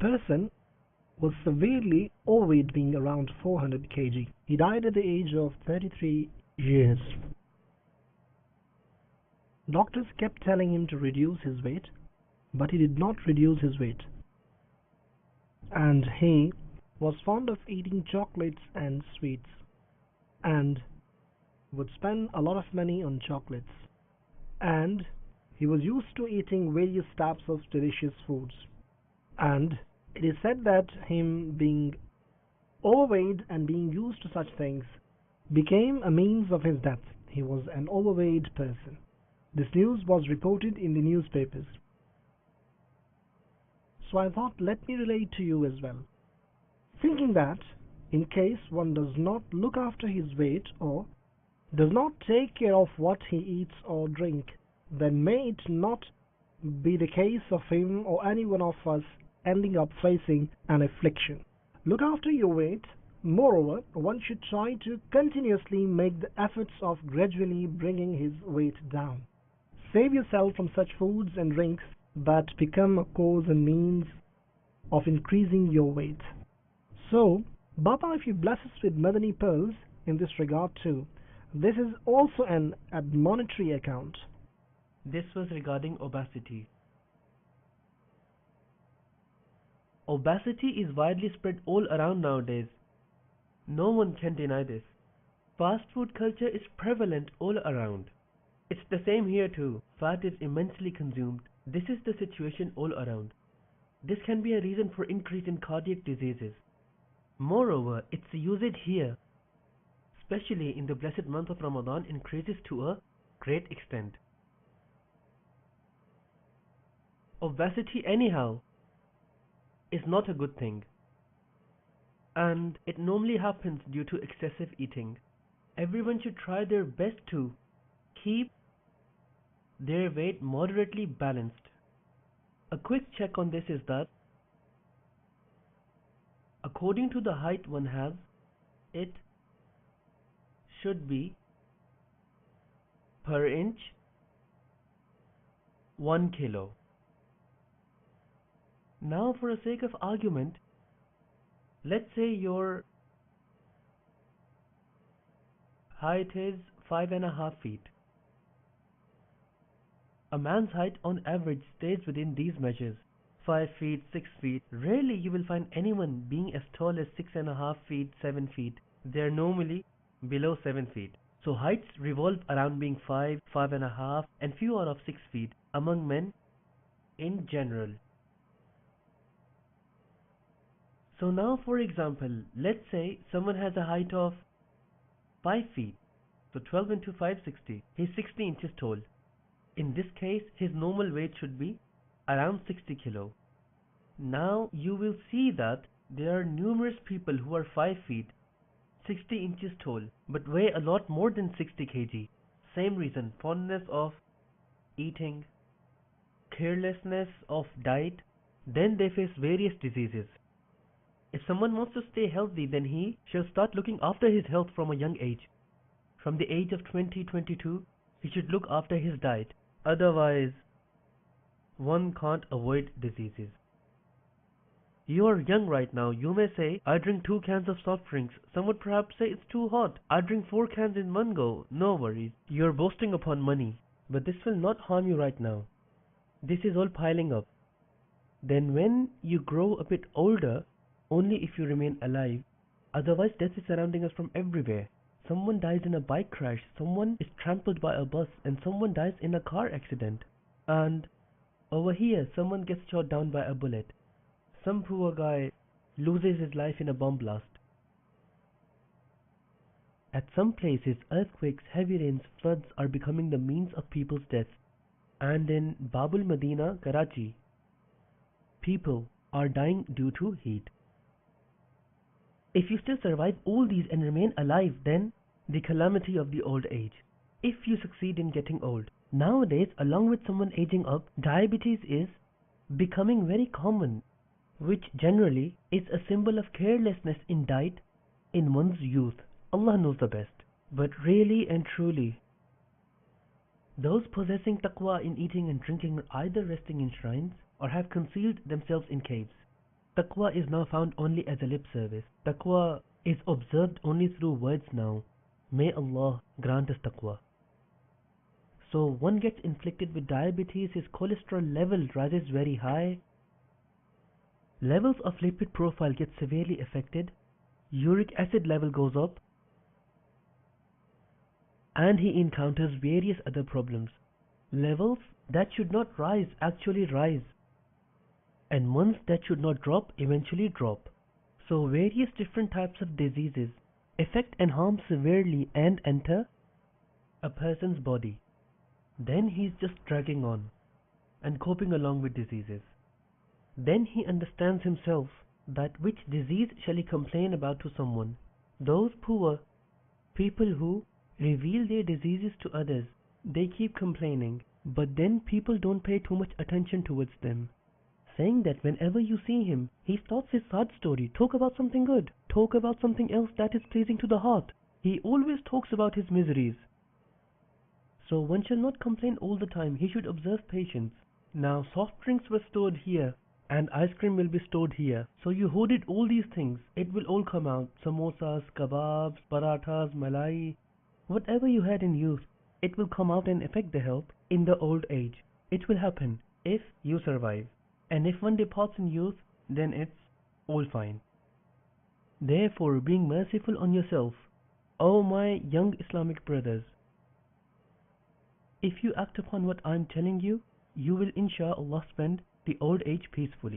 person was severely overweight, being around 400 kg. He died at the age of 33 years. Doctors kept telling him to reduce his weight, but he did not reduce his weight. And he was fond of eating chocolates and sweets, and would spend a lot of money on chocolates. And he was used to eating various types of delicious foods. And it is said that him being overweight and being used to such things became a means of his death. He was an overweight person. This news was reported in the newspapers. So I thought, let me relate to you as well. Thinking that in case one does not look after his weight or does not take care of what he eats or drink, then may it not be the case of him or any one of us ending up facing an affliction. Look after your weight. Moreover, one should try to continuously make the efforts of gradually bringing his weight down. Save yourself from such foods and drinks that become a cause and means of increasing your weight. So, Baba, if you bless us with Madani pearls in this regard too, this is also an admonitory account. This was regarding obesity. Obesity is widely spread all around nowadays. No one can deny this. Fast food culture is prevalent all around. It's the same here too. Fat is immensely consumed. This is the situation all around. This can be a reason for increase in cardiac diseases. Moreover, its usage here, especially in the blessed month of Ramadan, increases to a great extent. Obesity anyhow is not a good thing, and it normally happens due to excessive eating. Everyone should try their best to keep their weight moderately balanced. A quick check on this is that according to the height one has, it should be per inch 1 kilo. Now, for the sake of argument, let's say your height is 5.5 feet. A man's height on average stays within these measures, 5 feet, 6 feet. Rarely you will find anyone being as tall as 6.5 feet, 7 feet. They are normally below 7 feet. So heights revolve around being 5, 5.5, and few are of 6 feet among men in general. So now, for example, let's say someone has a height of 5 feet. So 12 into 5, 60. He's 60 inches tall. In this case, his normal weight should be around 60 kilo. Now you will see that there are numerous people who are 5 feet, 60 inches tall, but weigh a lot more than 60 kg. Same reason, fondness of eating, carelessness of diet, then they face various diseases. If someone wants to stay healthy, then he shall start looking after his health from a young age. From the age of 20, 22, he should look after his diet. Otherwise, one can't avoid diseases. You are young right now. You may say, I drink 2 cans of soft drinks. Some would perhaps say it's too hot. I drink 4 cans in one go. No worries. You're boasting upon money. But this will not harm you right now. This is all piling up. Then when you grow a bit older, only if you remain alive. Otherwise, death is surrounding us from everywhere. Someone dies in a bike crash, someone is trampled by a bus, and someone dies in a car accident. And over here, someone gets shot down by a bullet. Some poor guy loses his life in a bomb blast. At some places, earthquakes, heavy rains, floods are becoming the means of people's deaths. And in Babul Medina, Karachi, people are dying due to heat. If you still survive all these and remain alive, then the calamity of the old age. If you succeed in getting old. Nowadays, along with someone aging up, diabetes is becoming very common, which generally is a symbol of carelessness in diet in one's youth. Allah knows the best. But really and truly, those possessing taqwa in eating and drinking are either resting in shrines or have concealed themselves in caves. Taqwa is now found only as a lip service. Taqwa is observed only through words now. May Allah grant us taqwa. So one gets inflicted with diabetes, his cholesterol level rises very high, levels of lipid profile get severely affected, uric acid level goes up, and he encounters various other problems. Levels that should not rise actually rise, and ones that should not drop eventually drop. So various different types of diseases affect and harm severely and enter a person's body. Then he's just dragging on and coping along with diseases. Then he understands himself that which disease shall he complain about to someone. Those poor people who reveal their diseases to others, they keep complaining, but then people don't pay too much attention towards them, saying that whenever you see him, he starts his sad story, talk about something good, talk about something else that is pleasing to the heart. He always talks about his miseries. So one shall not complain all the time, he should observe patience. Now soft drinks were stored here, and ice cream will be stored here. So you hoarded all these things, it will all come out. Samosas, kebabs, parathas, malai, whatever you had in youth, it will come out and affect the health in the old age. It will happen if you survive. And if one departs in youth, then it's all fine. Therefore, being merciful on yourself, O my young Islamic brothers, if you act upon what I am telling you, you will inshallah spend the old age peacefully.